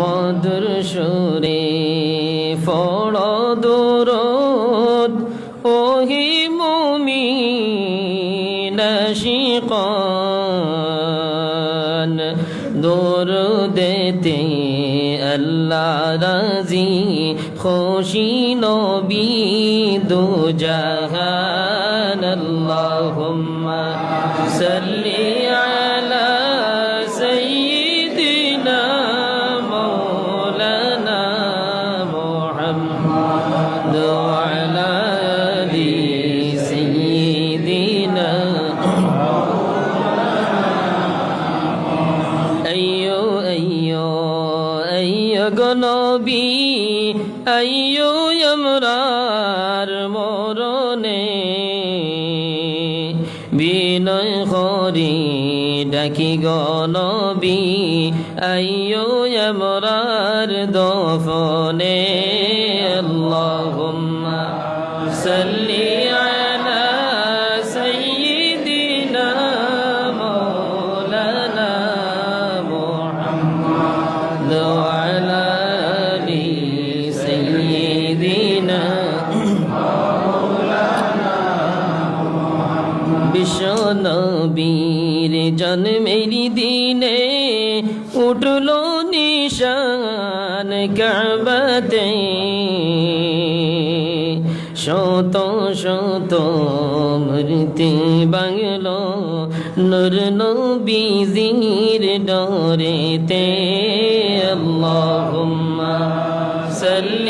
মধুর সুরে পড়ো দুরূদ ওহি মুমিন আশিকান দুরূদেতে আল্লাহ রাজি খুশি নবী দু জাহান আল্লাহুম্মা সাল্লি আলা সাইয়্যিদিনা মাওলানা মুহাম্মদ ওয়া আলা আলি সাইয়্যিদিনা আইয়ো নবী আইয়ো আমরার মরণে বিনয় করি ডাকি গো নবী আইয়ো আমরার দফনে আল্লাহুম্মা সাল্লি আলা সাইয়্যিদিনা মাওলানা মুহাম্মদ ওয়া আলা আলি সাইয়্যিদিনা বিশ্ব নবীর জন্মের দিনে উঠলো নিশান কাবাতে শত শত মূর্তি বাংলো নূর নবীজির ডরেতে আল্লাহুম্মা সাল্লি